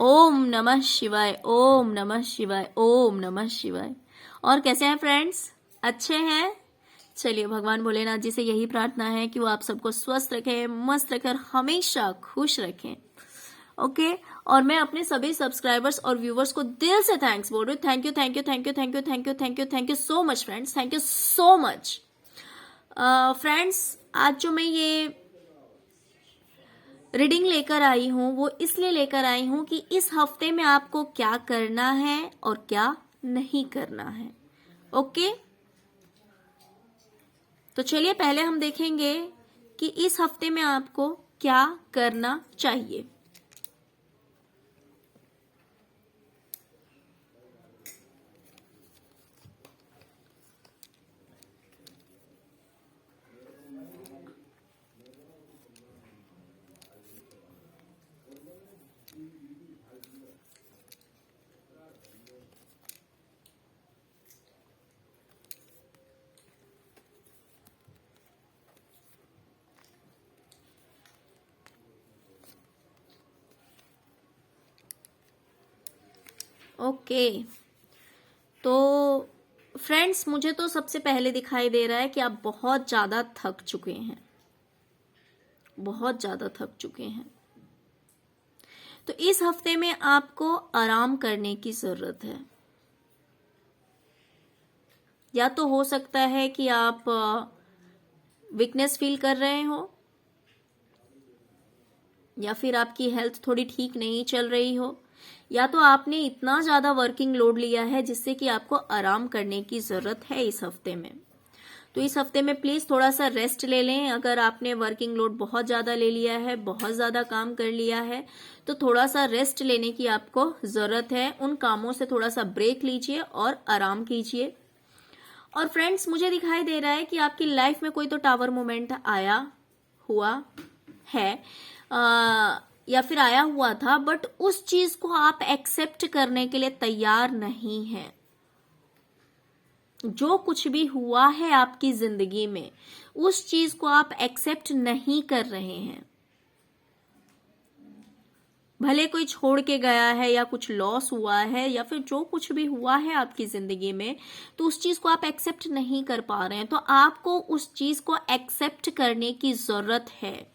ओम नमः शिवाय, ओम नमः शिवाय, ओम नमः शिवाय। और कैसे हैं फ्रेंड्स? अच्छे हैं? चलिए, भगवान भोलेनाथ जी से यही प्रार्थना है कि वो आप सबको स्वस्थ रखें, मस्त रखें और हमेशा खुश रखें। ओके। और मैं अपने सभी सब्सक्राइबर्स और व्यूवर्स को दिल से थैंक्स बोल रही हूँ। Thank you, thank you, thank you, thank you, thank you, thank you, thank you so much friends, thank you so much. Friends, आज जो मैं ये रीडिंग लेकर आई हूं वो इसलिए लेकर आई हूं कि इस हफ्ते में आपको क्या करना है और क्या नहीं करना है। ओके, तो चलिए पहले हम देखेंगे कि इस हफ्ते में आपको क्या करना चाहिए। ओके, तो फ्रेंड्स, मुझे तो सबसे पहले दिखाई दे रहा है कि आप बहुत ज्यादा थक चुके हैं, बहुत ज्यादा थक चुके हैं। तो इस हफ्ते में आपको आराम करने की जरूरत है। या तो हो सकता है कि आप वीकनेस फील कर रहे हो, या फिर आपकी हेल्थ थोड़ी ठीक नहीं चल रही हो, या तो आपने इतना ज्यादा वर्किंग लोड लिया है जिससे कि आपको आराम करने की जरूरत है इस हफ्ते में। तो इस हफ्ते में प्लीज थोड़ा सा रेस्ट ले लें। अगर आपने वर्किंग लोड बहुत ज्यादा ले लिया है, बहुत ज्यादा काम कर लिया है, तो थोड़ा सा रेस्ट लेने की आपको जरूरत है। उन कामों से थोड़ा सा ब्रेक लीजिए और आराम कीजिए। और फ्रेंड्स, मुझे दिखाई दे रहा है कि आपकी लाइफ में कोई तो टावर मोमेंट आया हुआ है, या फिर आया हुआ था, बट उस चीज को आप एक्सेप्ट करने के लिए तैयार नहीं हैं। जो कुछ भी हुआ है आपकी जिंदगी में, उस चीज को आप एक्सेप्ट नहीं कर रहे हैं। भले कोई छोड़ के गया है या कुछ लॉस हुआ है या फिर जो कुछ भी हुआ है आपकी जिंदगी में, तो उस चीज को आप एक्सेप्ट नहीं कर पा रहे हैं। तो आपको उस चीज को एक्सेप्ट करने की जरूरत है।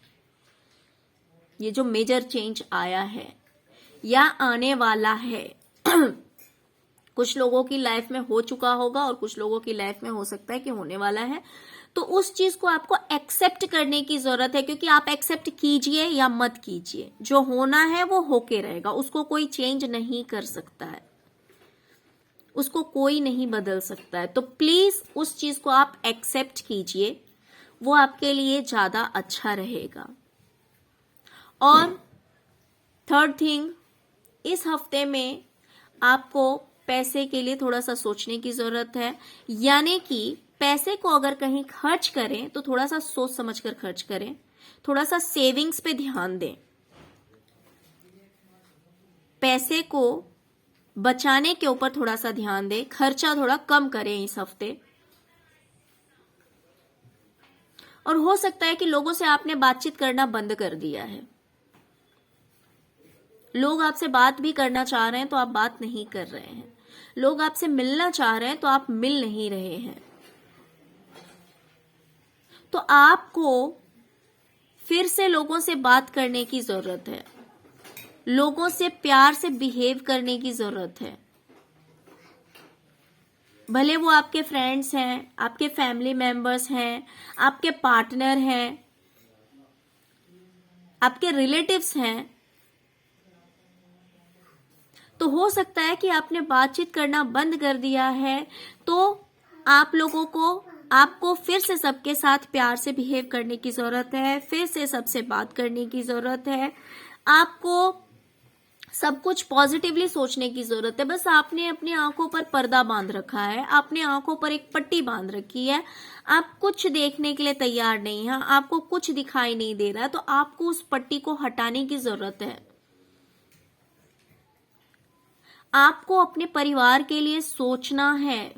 ये जो मेजर चेंज आया है या आने वाला है, कुछ लोगों की लाइफ में हो चुका होगा और कुछ लोगों की लाइफ में हो सकता है कि होने वाला है। तो उस चीज को आपको एक्सेप्ट करने की जरूरत है, क्योंकि आप एक्सेप्ट कीजिए या मत कीजिए, जो होना है वो होके रहेगा। उसको कोई चेंज नहीं कर सकता है, उसको कोई नहीं बदल सकता है। तो प्लीज उस चीज को आप एक्सेप्ट कीजिए, वो आपके लिए ज्यादा अच्छा रहेगा। और थर्ड थिंग, इस हफ्ते में आपको पैसे के लिए थोड़ा सा सोचने की जरूरत है। यानी कि पैसे को अगर कहीं खर्च करें तो थोड़ा सा सोच समझ कर खर्च करें, थोड़ा सा सेविंग्स पे ध्यान दें। पैसे को बचाने के ऊपर थोड़ा सा ध्यान दें, खर्चा थोड़ा कम करें इस हफ्ते। और हो सकता है कि लोगों से आपने बातचीत करना बंद कर दिया है। लोग आपसे बात भी करना चाह रहे हैं तो आप बात नहीं कर रहे हैं। लोग आपसे मिलना चाह रहे हैं तो आप मिल नहीं रहे हैं। तो आपको फिर से लोगों से बात करने की जरूरत है, लोगों से प्यार से बिहेव करने की जरूरत है। भले वो आपके फ्रेंड्स हैं, आपके फैमिली मेंबर्स हैं, आपके पार्टनर हैं, आपके रिलेटिव्स हैं। तो हो सकता है कि आपने बातचीत करना बंद कर दिया है, तो आप लोगों को आपको फिर से सबके साथ प्यार से बिहेव करने की जरूरत है, फिर से सबसे बात करने की जरूरत है। आपको सब कुछ पॉजिटिवली सोचने की जरूरत है। बस आपने अपनी आंखों पर पर्दा बांध रखा है, आपने आंखों पर एक पट्टी बांध रखी है। आप कुछ देखने के लिए तैयार नहीं है, आपको कुछ दिखाई नहीं दे रहा है, तो आपको उस पट्टी को हटाने की जरूरत है। आपको अपने परिवार के लिए सोचना है।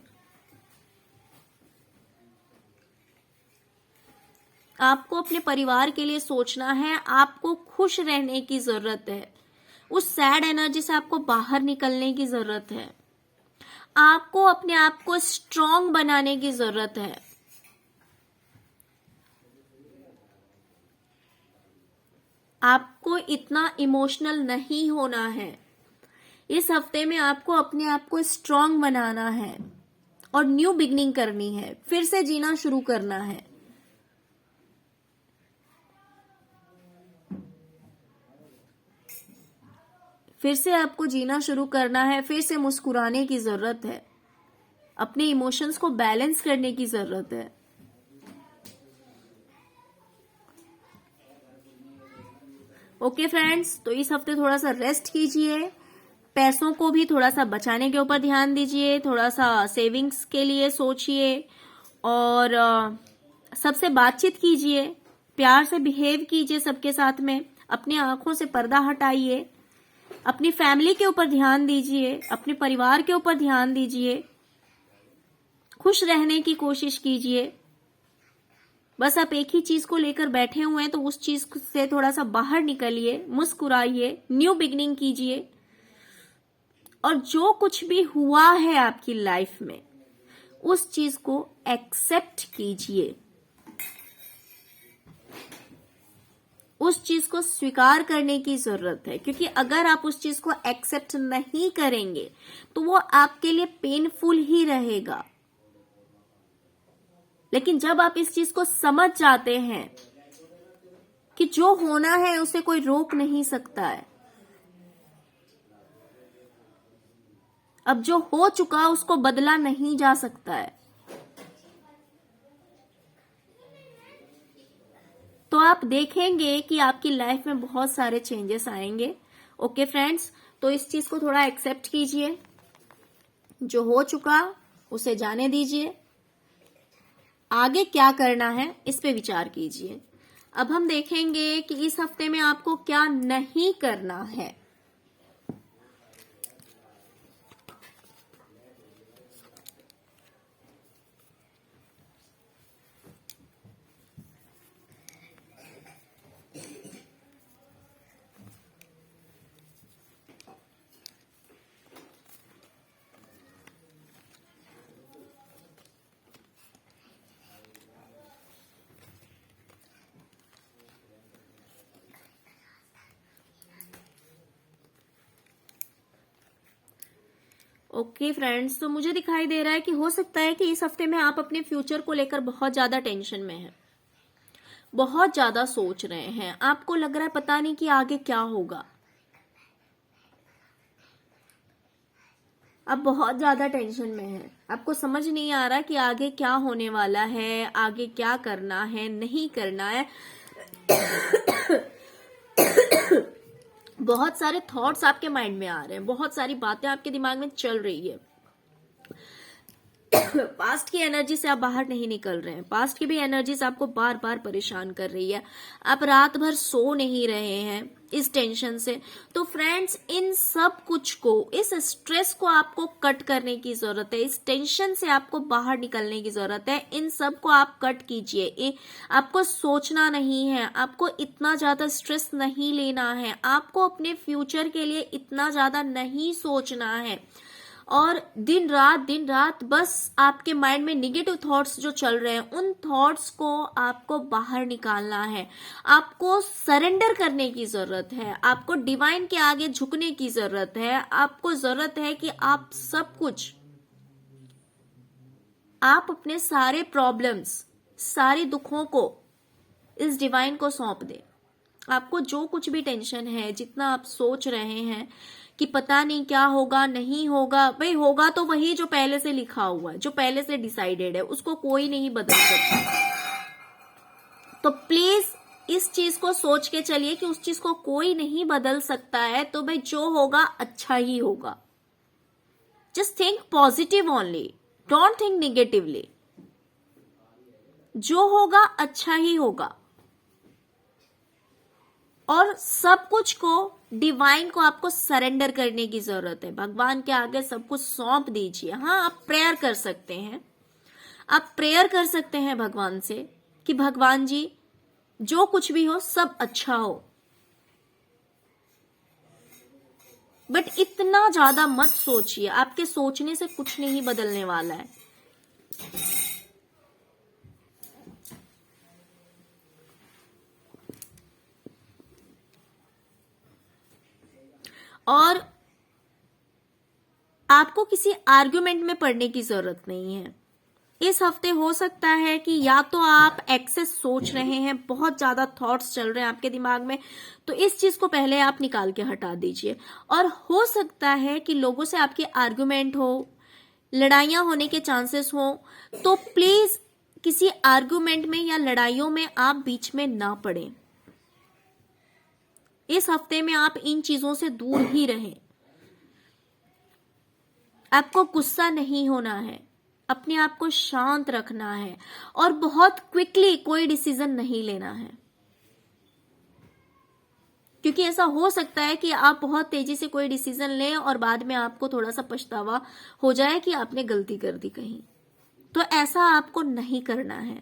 आपको अपने परिवार के लिए सोचना है। आपको खुश रहने की जरूरत है। उस सैड एनर्जी से आपको बाहर निकलने की जरूरत है। आपको अपने आप को स्ट्रांग बनाने की जरूरत है। आपको इतना इमोशनल नहीं होना है। इस हफ्ते में आपको अपने आप को स्ट्रांग बनाना है और न्यू बिगनिंग करनी है, फिर से जीना शुरू करना है। फिर से आपको जीना शुरू करना है, फिर से मुस्कुराने की जरूरत है, अपने इमोशंस को बैलेंस करने की जरूरत है। ओके फ्रेंड्स, तो इस हफ्ते थोड़ा सा रेस्ट कीजिए, पैसों को भी थोड़ा सा बचाने के ऊपर ध्यान दीजिए, थोड़ा सा सेविंग्स के लिए सोचिए और सबसे बातचीत कीजिए, प्यार से बिहेव कीजिए सबके साथ में, अपनी आंखों से पर्दा हटाइए, अपनी फैमिली के ऊपर ध्यान दीजिए, अपने परिवार के ऊपर ध्यान दीजिए, खुश रहने की कोशिश कीजिए। बस आप एक ही चीज को लेकर बैठे हुए हैं तो उस चीज से थोड़ा सा बाहर निकलिए, मुस्कुराइए, न्यू बिगनिंग कीजिए और जो कुछ भी हुआ है आपकी लाइफ में उस चीज को एक्सेप्ट कीजिए, उस चीज को स्वीकार करने की जरूरत है। क्योंकि अगर आप उस चीज को एक्सेप्ट नहीं करेंगे तो वो आपके लिए पेनफुल ही रहेगा। लेकिन जब आप इस चीज को समझ जाते हैं कि जो होना है उसे कोई रोक नहीं सकता है, अब जो हो चुका उसको बदला नहीं जा सकता है, तो आप देखेंगे कि आपकी लाइफ में बहुत सारे चेंजेस आएंगे। ओके फ्रेंड्स, तो इस चीज को थोड़ा एक्सेप्ट कीजिए, जो हो चुका उसे जाने दीजिए, आगे क्या करना है इस पे विचार कीजिए। अब हम देखेंगे कि इस हफ्ते में आपको क्या नहीं करना है। ओके फ्रेंड्स, तो मुझे दिखाई दे रहा है कि हो सकता है कि इस हफ्ते में आप अपने फ्यूचर को लेकर बहुत ज्यादा टेंशन में हैं, बहुत ज्यादा सोच रहे हैं, आपको लग रहा है पता नहीं कि आगे क्या होगा। आप बहुत ज्यादा टेंशन में हैं, आपको समझ नहीं आ रहा कि आगे क्या होने वाला है, आगे क्या करना है, नहीं करना है। बहुत सारे थॉट्स आपके माइंड में आ रहे हैं, बहुत सारी बातें आपके दिमाग में चल रही है। पास्ट की एनर्जी से आप बाहर नहीं निकल रहे हैं, पास्ट की भी एनर्जीज आपको बार बार परेशान कर रही है, आप रात भर सो नहीं रहे हैं इस टेंशन से। तो फ्रेंड्स, इन सब कुछ को, इस स्ट्रेस को आपको कट करने की जरूरत है, इस टेंशन से आपको बाहर निकलने की जरूरत है। इन सब को आप कट कीजिए, आपको सोचना नहीं है, आपको इतना ज्यादा स्ट्रेस नहीं लेना है, आपको अपने फ्यूचर के लिए इतना ज्यादा नहीं सोचना है। और दिन रात बस आपके माइंड में निगेटिव थॉट्स जो चल रहे हैं उन थॉट्स को आपको बाहर निकालना है, आपको सरेंडर करने की जरूरत है, आपको डिवाइन के आगे झुकने की जरूरत है, आपको जरूरत है कि आप सब कुछ, आप अपने सारे प्रॉब्लम्स, सारे दुखों को इस डिवाइन को सौंप दें। आपको जो कुछ भी टेंशन है, जितना आप सोच रहे हैं कि पता नहीं क्या होगा, नहीं होगा, भाई होगा तो वही जो पहले से लिखा हुआ है, जो पहले से डिसाइडेड है, उसको कोई नहीं बदल सकता। तो प्लीज इस चीज को सोच के चलिए कि उस चीज को कोई नहीं बदल सकता है, तो भाई जो होगा अच्छा ही होगा। Just think positive only, don't think negatively. जो होगा अच्छा ही होगा और सब कुछ को, डिवाइन को आपको सरेंडर करने की जरूरत है। भगवान के आगे सब कुछ सौंप दीजिए। हाँ, आप प्रेयर कर सकते हैं, आप प्रेयर कर सकते हैं भगवान से कि भगवान जी जो कुछ भी हो सब अच्छा हो। बट इतना ज्यादा मत सोचिए, आपके सोचने से कुछ नहीं बदलने वाला है। और आपको किसी आर्गुमेंट में पड़ने की जरूरत नहीं है। इस हफ्ते हो सकता है कि या तो आप एक्सेस सोच रहे हैं, बहुत ज्यादा थॉट्स चल रहे हैं आपके दिमाग में, तो इस चीज को पहले आप निकाल के हटा दीजिए। और हो सकता है कि लोगों से आपके आर्गुमेंट हो, लड़ाइयां होने के चांसेस हो, तो प्लीज किसी आर्गुमेंट में या लड़ाइयों में आप बीच में ना पड़े। इस हफ्ते में आप इन चीजों से दूर ही रहें। आपको गुस्सा नहीं होना है, अपने आप को शांत रखना है और बहुत क्विकली कोई डिसीजन नहीं लेना है, क्योंकि ऐसा हो सकता है कि आप बहुत तेजी से कोई डिसीजन लें और बाद में आपको थोड़ा सा पछतावा हो जाए कि आपने गलती कर दी कहीं। तो ऐसा आपको नहीं करना है।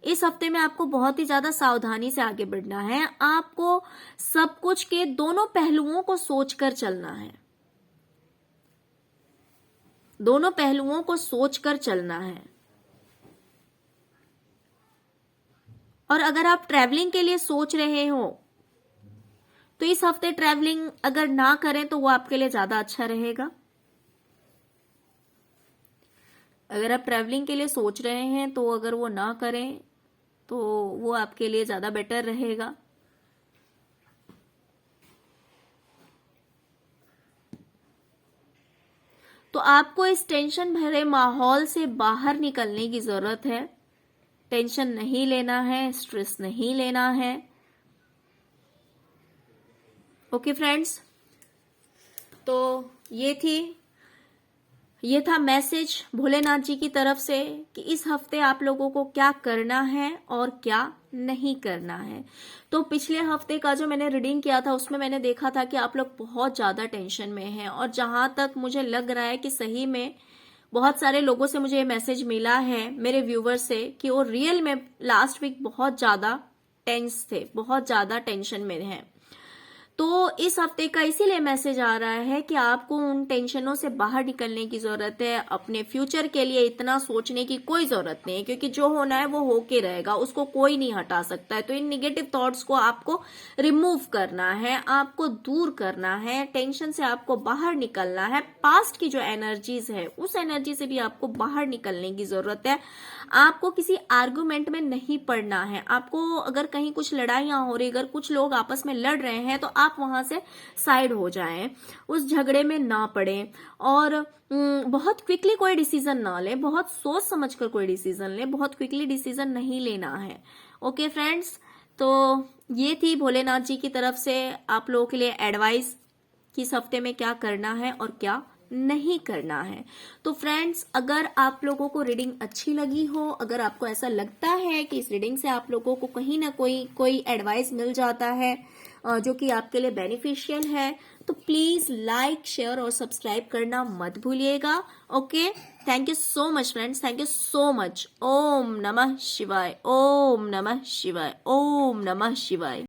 इस हफ्ते में आपको बहुत ही ज्यादा सावधानी से आगे बढ़ना है। आपको सब कुछ के दोनों पहलुओं को सोचकर चलना है, दोनों पहलुओं को सोचकर चलना है। और अगर आप ट्रैवलिंग के लिए सोच रहे हो तो इस हफ्ते ट्रैवलिंग अगर ना करें तो वो आपके लिए ज्यादा अच्छा रहेगा। अगर आप ट्रैवलिंग के लिए सोच रहे हैं तो अगर वो ना करें तो वो आपके लिए ज्यादा बेटर रहेगा। तो आपको इस टेंशन भरे माहौल से बाहर निकलने की जरूरत है। टेंशन नहीं लेना है, स्ट्रेस नहीं लेना है। ओके फ्रेंड्स, तो ये था मैसेज भोलेनाथ जी की तरफ से कि इस हफ्ते आप लोगों को क्या करना है और क्या नहीं करना है। तो पिछले हफ्ते का जो मैंने रीडिंग किया था उसमें मैंने देखा था कि आप लोग बहुत ज्यादा टेंशन में हैं, और जहां तक मुझे लग रहा है कि सही में बहुत सारे लोगों से मुझे ये मैसेज मिला है, मेरे व्यूवर से, कि वो रियल में लास्ट वीक बहुत ज्यादा टेंस थे, बहुत ज्यादा टेंशन में हैं। तो इस हफ्ते का इसीलिए मैसेज आ रहा है कि आपको उन टेंशनों से बाहर निकलने की जरूरत है। अपने फ्यूचर के लिए इतना सोचने की कोई जरूरत नहीं है, क्योंकि जो होना है वो होके रहेगा, उसको कोई नहीं हटा सकता है। तो इन निगेटिव थॉट्स को आपको रिमूव करना है, आपको दूर करना है, टेंशन से आपको बाहर निकलना है। पास्ट की जो एनर्जीज है उस एनर्जी से भी आपको बाहर निकलने की जरूरत है। आपको किसी आर्गुमेंट में नहीं पड़ना है। आपको अगर कहीं कुछ लड़ाइयां हो रही, अगर कुछ लोग आपस में लड़ रहे हैं, तो आप वहां से साइड हो जाएं, उस झगड़े में ना पड़ें, और बहुत क्विकली कोई डिसीजन ना लें, बहुत सोच समझकर कोई डिसीजन लें, बहुत क्विकली डिसीजन नहीं लेना है। ओके फ्रेंड्स, तो ये थी भोलेनाथ जी की तरफ से आप लोगों के लिए एडवाइस कि इस हफ्ते में क्या करना है और क्या नहीं करना है। तो फ्रेंड्स, अगर आप लोगों को रीडिंग अच्छी लगी हो, अगर आपको ऐसा लगता है कि इस रीडिंग से आप लोगों को कहीं ना कोई एडवाइस मिल जाता है जो कि आपके लिए बेनिफिशियल है, तो प्लीज लाइक, शेयर और सब्सक्राइब करना मत भूलिएगा। Okay, thank you so much friends, thank you so much. ओम नमः शिवाय, ओम नमः शिवाय, ओम नमः शिवाय।